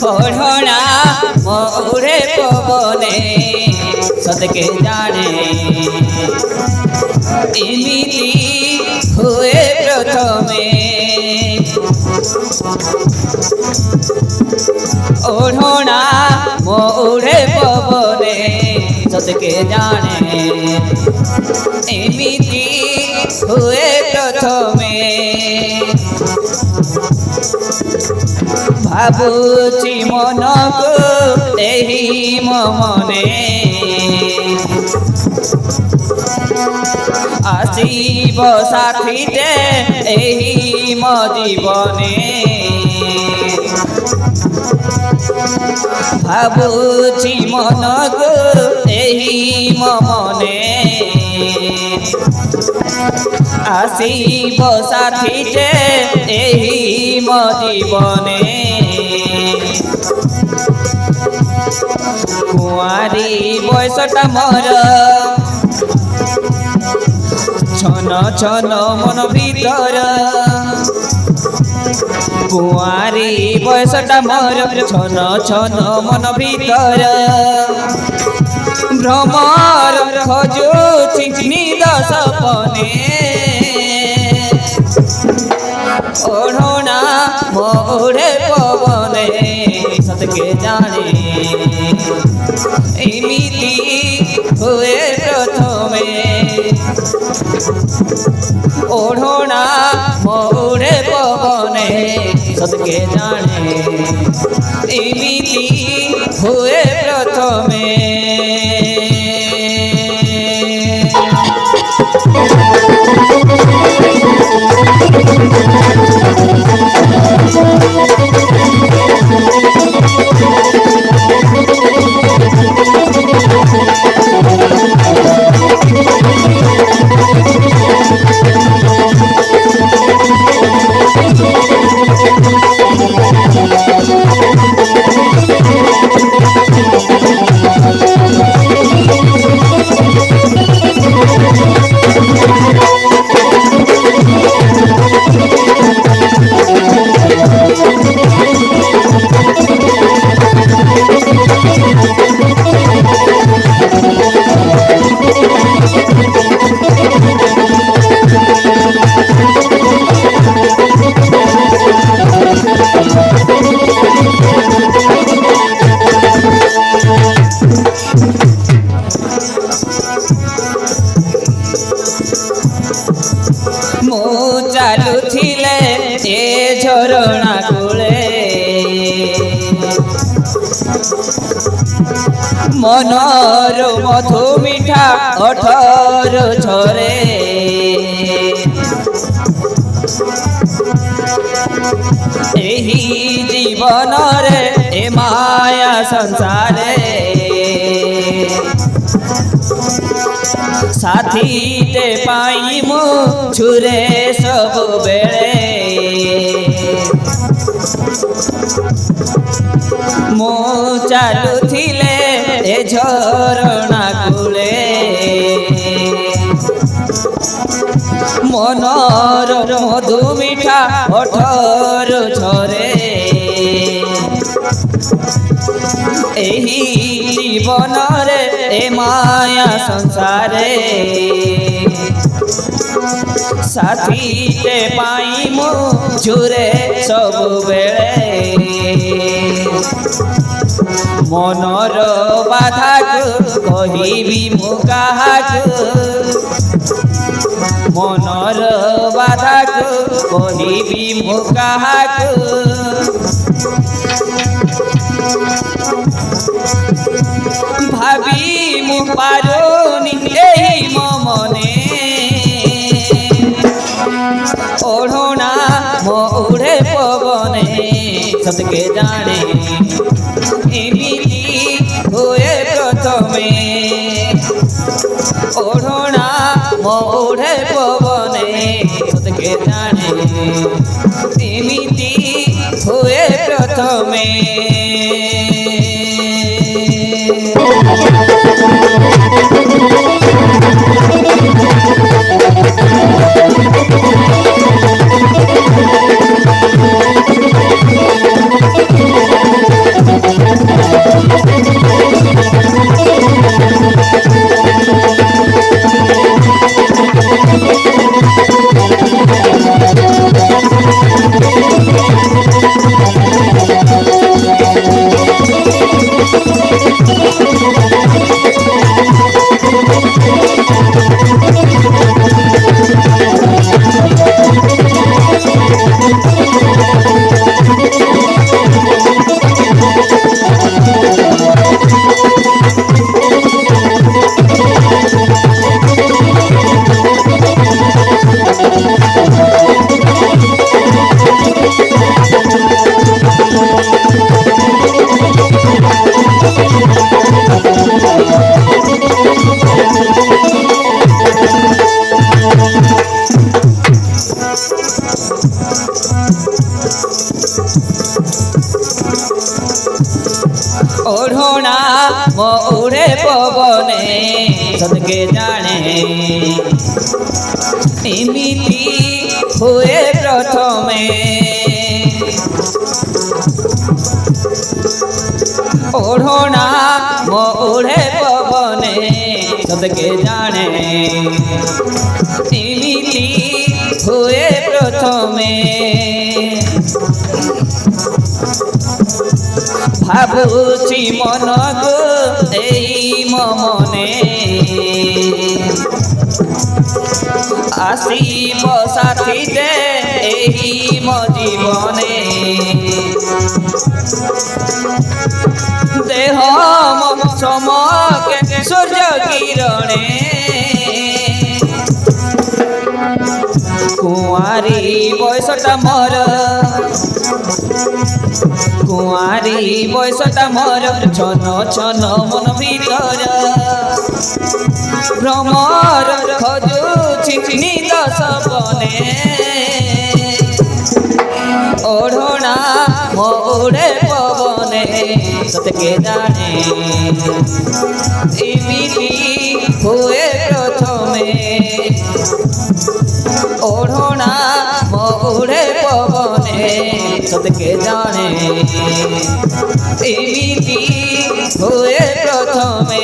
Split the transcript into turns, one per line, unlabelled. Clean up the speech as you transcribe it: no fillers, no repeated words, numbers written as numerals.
ओढ़ना मोरे पवने सदके जाने इमिति हुए प्रथमे ओढ़ना मोरे पवने सदके जाने इमिति हुए प्रथमे भाबुची मनकु एही मने आसीब साथीटे एही म जीवने भाबुची मनकु एही मने आसीब साथीटे एही म जीवने कुआरी बयसटा मोर छन छन मन भीतर कुआरी बयसटा मोर छन छन मन भीतर भ्रमर खोजुछि निद सपने ओढ़ना मोरे पवने सदके जाने इमिति हुए प्रथमे ओढ़ना मोरे पवने सदके जाने इमिति हुए प्रथमे चालुथिले ए झरणा कूले मनर मधु मिठा अठर झरे एही जीवन रे ए माया संसारे साथीटे पाई मु छुरे सब बेले मो चालुथिले ए झरणा कूले मनर मधु मिठा अठर झरे एही जीवन रे ए माया संसारे साथीटे पाई मु झुरे सब बेले मनर बाधा कहिबी मु काहाकु मनर बाधा कहिबी मु काहाकु भाभी मु पारुनी एही मने ओढ़ना मोरे पवने सदके जाने इमिति हुए प्रथमे ओढ़ना मोरे पवने सदके जाने इमिति हुए प्रथमे। ओढ़ोना मोरे पवने सदके जाने एमिति हुए प्रथमे ओढ़ोना मोरे पवने सदके जाने एमिति हुए प्रथमे ভাবুছি মনকু এই মনে আসিব সাথীতে এই মো জীবনে দেহ চমকে সূর্য কিরণে কুঁয়ারি বয়সটা মর কুঁয়ারি বয়সটা মর ছন ছন মন ভিতর ভ্রমর খোঁজুছি নিদ সপনে ওড়না মোড়ে পবনে সতকে জানে এমিতি হুয়ে প্রথমে ওড়না মোড়ে পবনে সদকে জানে এমিতি হুয়ে প্রথমে